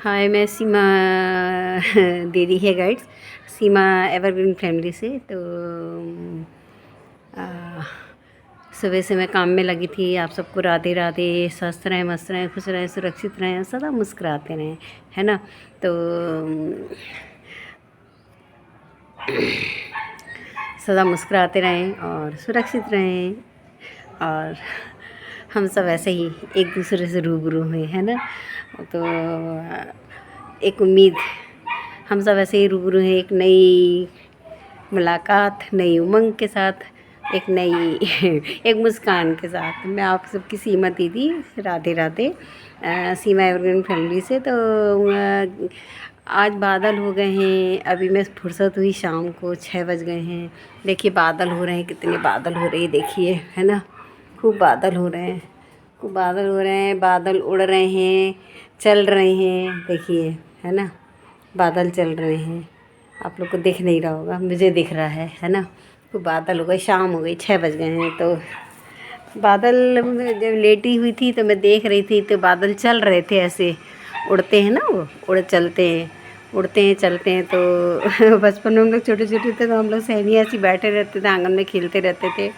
हाय, मैं सीमा दे रही है गाइड्स, सीमा एवरग्रीन फैमिली से। तो आ, सुबह से मैं काम में लगी थी। आप सबको राधे राधे। स्वस्थ रहें, मस्त रहें, खुश रहें, सुरक्षित रहें, सदा मुस्कुराते रहें, है ना। तो सदा मुस्कुराते रहें और सुरक्षित रहें। और हम सब ऐसे ही एक दूसरे से रूबरू हुए, है ना। तो एक उम्मीद, हम सब ऐसे ही रूबरू हैं एक नई मुलाकात, नई उमंग के साथ, एक नई एक मुस्कान के साथ। मैं आप सबकी सीमा दीदी, राधे राधे, सीमा एवरग्रीन फैमिली से। तो आज बादल हो गए हैं। अभी मैं फुर्सत हुई, शाम को 6 बज गए हैं। देखिए बादल हो रहे हैं, कितने बादल हो रहे हैं, देखिए, है ना। खूब बादल हो रहे हैं, खूब बादल हो रहे हैं। बादल उड़ रहे हैं, चल रहे हैं, देखिए, है ना। बादल चल रहे हैं, आप लोग को दिख नहीं रहा होगा, मुझे दिख रहा है ना। तो बादल हो गए, शाम हो गई, 6 बज गए हैं। तो बादल जब लेटी हुई थी तो मैं देख रही थी, तो बादल चल रहे थे, ऐसे उड़ते हैं ना, वो उड़ चलते हैं, उड़ते हैं, चलते हैं। तो बचपन में हम लोग छोटे छोटे थे तो हम लोग सहेलियाँ ऐसी बैठे रहते थे, आंगन में खेलते रहते थे।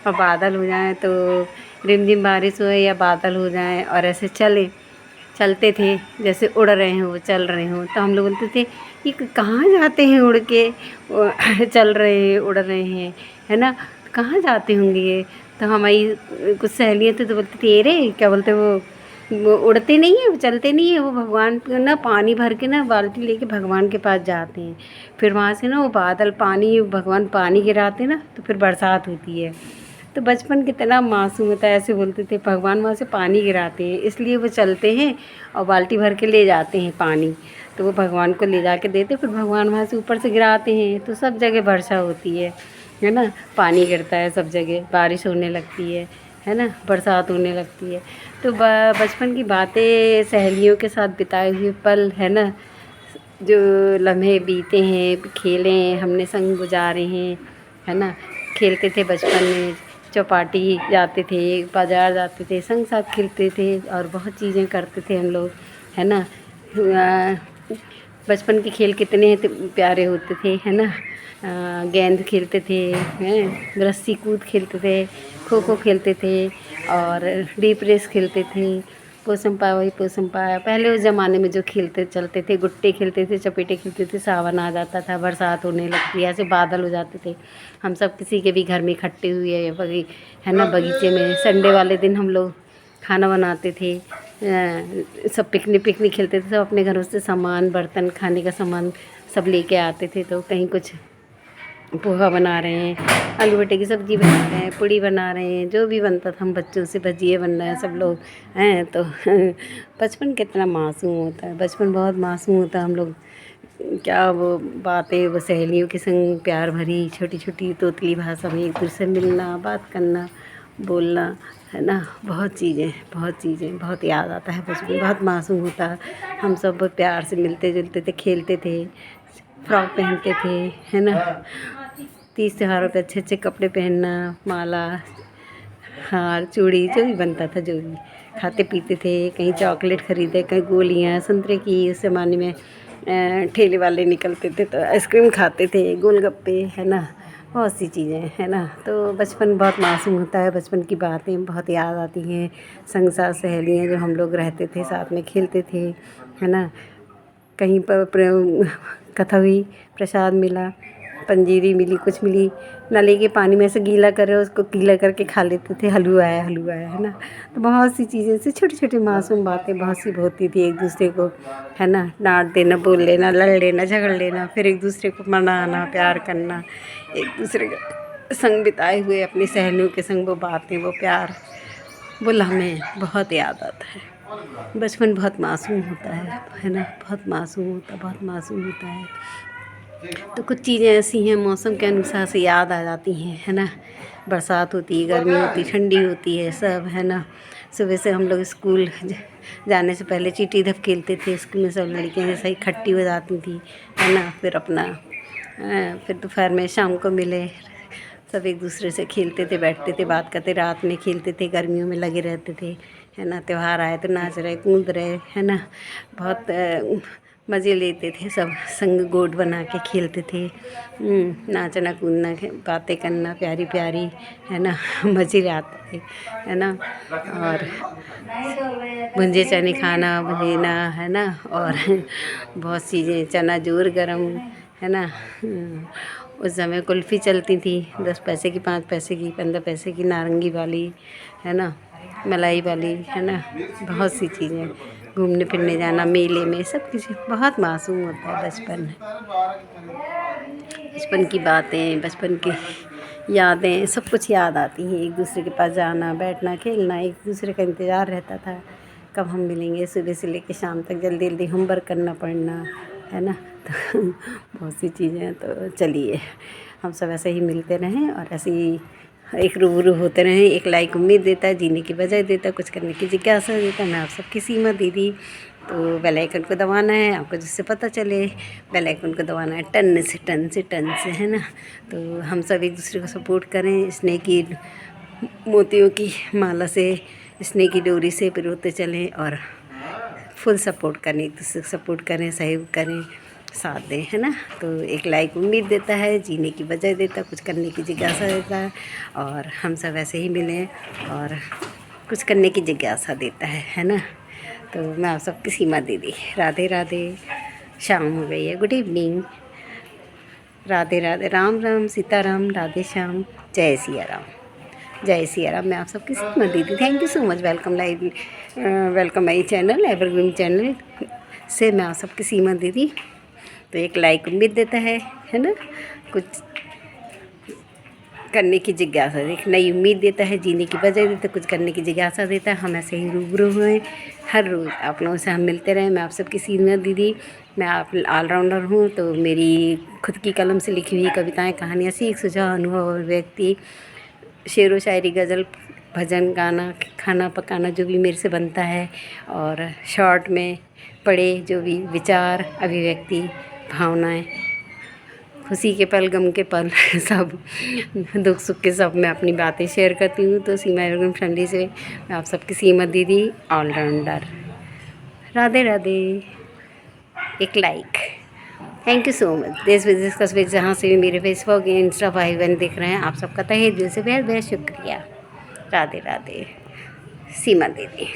और बादल हो जाए तो रिमझिम बारिश हो या बादल हो जाए और ऐसे चलते थे, जैसे उड़ रहे हों, वो चल रहे हों। तो हम लोग बोलते थे ये कहाँ जाते हैं उड़ के, चल रहे हैं, उड़ रहे हैं, है ना। कहाँ जाते होंगे ये। तो हमारी कुछ सहेलियाँ थी तो बोलती थी, अरे क्या बोलते, वो उड़ते नहीं है, वो चलते नहीं है, वो भगवान को ना पानी भर के ना बाल्टी लेके भगवान के पास जाते हैं। फिर वहाँ से ना वो बादल, पानी, भगवान पानी गिराते ना, तो फिर बरसात होती है। तो बचपन कितना मासूम होता है, ऐसे बोलते थे भगवान वहाँ से पानी गिराते हैं, इसलिए वो चलते हैं और बाल्टी भर के ले जाते हैं पानी। तो वो भगवान को ले जा के देते, फिर भगवान वहाँ से ऊपर से गिराते हैं, तो सब जगह वर्षा होती है ना। पानी गिरता है सब जगह, बारिश होने लगती है ना, बरसात होने लगती है। तो बचपन की बातें, सहेलियों के साथ बिताए हुए पल, है ना, जो लम्हे बीते हैं, खेले हैं हमने, संग गुजारे हैं, है ना। खेलते थे बचपन में, चौपाटी जाते थे, बाज़ार जाते थे, संग साथ खेलते थे और बहुत चीज़ें करते थे हम लोग, है ना। बचपन के खेल कितने प्यारे होते थे, है ना। गेंद खेलते थे, हैं, रस्सी कूद खेलते थे, खो खो खेलते थे और डीप रेस खेलते थे। पोसम पाया, वही पोसम पाया, पहले उस ज़माने में जो खेलते चलते थे, गुट्टे खेलते थे, चपेटे खेलते थे। सावन आ जाता था, बरसात होने लगती, ऐसे बादल हो जाते थे। हम सब किसी के भी घर में इकट्ठे हुए, है ना, बगीचे में। संडे वाले दिन हम लोग खाना बनाते थे, सब पिकनिक खेलते थे। सब अपने घरों से सामान, बर्तन, खाने का सामान सब लेके आते थे। तो कहीं कुछ पोहा बना रहे हैं, आलू भटे की सब्ज़ी बना रहे हैं, पूड़ी बना रहे हैं, जो भी बनता था हम बच्चों से, भजिए बन रहे हैं, सब लोग हैं। तो बचपन कितना मासूम होता है, बचपन बहुत मासूम होता है। हम लोग क्या वो बातें, वो सहेलियों के संग प्यार भरी छोटी छोटी तोतली भाषा में एक दूसरे से मिलना, बात करना, बोलना, है ना। बहुत चीज़ें बहुत याद आता है बचपन, बहुत मासूम होता है। हम सब बहुत प्यार से मिलते जुलते थे, खेलते थे, फ्रॉक पहनते थे, है ना। 30 त्योहारों पे अच्छे अच्छे कपड़े पहनना, माला, हार, चूड़ी, जो भी बनता था, जो भी खाते पीते थे। कहीं चॉकलेट ख़रीदे, कहीं गोलियाँ संतरे की। उस ज़माने में ठेले वाले निकलते थे तो आइसक्रीम खाते थे, गोलगप्पे, है ना। बहुत सी चीज़ें, है ना। तो बचपन बहुत मासूम होता है, बचपन की बातें बहुत याद आती हैं। संग साथ सहेलियाँ जो हम लोग रहते थे, साथ में खेलते थे, है ना। कहीं पर कथा हुई, प्रसाद मिला, पंजीरी मिली, कुछ मिली, नली के पानी में से गीला करे, उसको गीला करके खा लेते थे। हलवा आया, है ना। तो बहुत सी चीज़ें से छोटी छोटी मासूम बातें बहुत सी होती थी एक दूसरे को, है ना। डांट देना, बोल लेना, लड़ लेना, झगड़ लेना, फिर एक दूसरे को मनाना, प्यार करना, एक दूसरे के संग बिताए हुए अपनी सहेलियों के संग वो बातें, वो प्यार, वो लम्हे बहुत याद आता है। बचपन बहुत मासूम होता है ना। बहुत मासूम होता, बहुत मासूम होता है। तो कुछ चीज़ें ऐसी हैं, मौसम के अनुसार से याद आ जाती हैं, है ना। बरसात होती है, गर्मी होती है, ठंडी होती है, सब, है ना। सुबह से हम लोग स्कूल जाने से पहले चीटी धप खेलते थे। स्कूल में सब लड़कियाँ जैसे इकट्ठी हो जाती थी, है ना। फिर अपना फिर दोपहर में, शाम को मिले, सब एक दूसरे से खेलते थे, बैठते थे, बात करते, रात में खेलते थे, गर्मियों में लगे रहते थे, है ना। त्यौहार आए तो नाच रहे कूद रहे, है ना। बहुत मज़े लेते थे सब, संग गोट बना के खेलते थे। नाचना कूदना बातें करना प्यारी प्यारी, है ना। मज़े आते थे, है ना। और भुंजे चने खाना भुंजीना, है ना। और बहुत चीज़ें, चना जोर गरम, है ना। उस समय कुल्फ़ी चलती थी 10 पैसे की, 5 पैसे की, 15 पैसे की, नारंगी वाली, है ना, मलाई वाली, है ना। बहुत सी चीज़ें, घूमने फिरने जाना मेले में, सब कुछ बहुत मासूम होता है बचपन। बचपन की बातें, बचपन की यादें, सब कुछ याद आती हैं। एक दूसरे के पास जाना बैठना खेलना, एक दूसरे का इंतज़ार रहता था कब हम मिलेंगे। सुबह से लेकर शाम तक जल्दी जल्दी होमवर्क करना पढ़ना, है ना। तो बहुत सी चीज़ें हैं। तो चलिए हम सब ऐसे ही मिलते रहें और ऐसे ही एक रूबरू होते रहें। एक लाइक उम्मीद देता है, जीने की वजह देता है, कुछ करने की जिज्ञासा देता है। मैं आप सबकी सीमा दीदी। तो बेल आइकन को दबाना है आपको, जिससे पता चले। बेल आइकन को दबाना है टन से टन से टन से, है ना। तो हम सब एक दूसरे को सपोर्ट करें, स्नेह की मोतियों की माला से, स्नेह की डोरी से पिरोते चलें और फुल सपोर्ट करें, एक दूसरे को सपोर्ट करें, सहयोग करें, साथ दें, है ना। तो एक लाइक उम्मीद देता है, जीने की वजह देता है, कुछ करने की जिज्ञासा देता है। और हम सब ऐसे ही मिलें और कुछ करने की जिज्ञासा देता है ना। तो मैं आप सबकी सीमा दीदी। राधे राधे। शाम हो गई है, गुड इवनिंग। राधे राधे, राम राम, सीताराम, राधे श्याम, जय सिया राम। जय सिया राम। मैं आप सबकी सीमा दीदी। Thank you so much. Welcome my channel evergreen channel से मैं आप सबकी सीमा दीदी। तो एक लाइक उम्मीद देता है ना। कुछ करने की जिज्ञासा, एक नई उम्मीद देता है, जीने की वजह देता है, कुछ करने की जिज्ञासा देता है। हम ऐसे ही रूबरू हुए हर रोज़ आप लोगों से, हम मिलते रहें। मैं आप सबकी सीमा दीदी। मैं आप ऑलराउंडर हूँ। तो मेरी खुद की कलम से लिखी हुई कविताएं, कहानियाँ, सीख सुझाव, अनुभव और व्यक्ति, शेरो शायरी, गज़ल, भजन, गाना, खाना पकाना, जो भी मेरे से बनता है, और शॉर्ट में पढ़े जो भी विचार, अभिव्यक्ति, भावनाएं, खुशी के पल, गम के पल, सब दुख सुख के सब मैं अपनी बातें शेयर करती हूँ। तो सीमा एवरग्रीन फैमिली से मैं आप सबकी सीमा दीदी, ऑलराउंडर। राधे राधे। एक like. Thank you so much. देश विदेश कस्बे जहाँ से भी मेरे फेसबुक इंस्टा भाई बहन देख रहे हैं, आप सबका तहे दिल से बेहद बेहद शुक्रिया। राधे राधे। सीमा दीदी।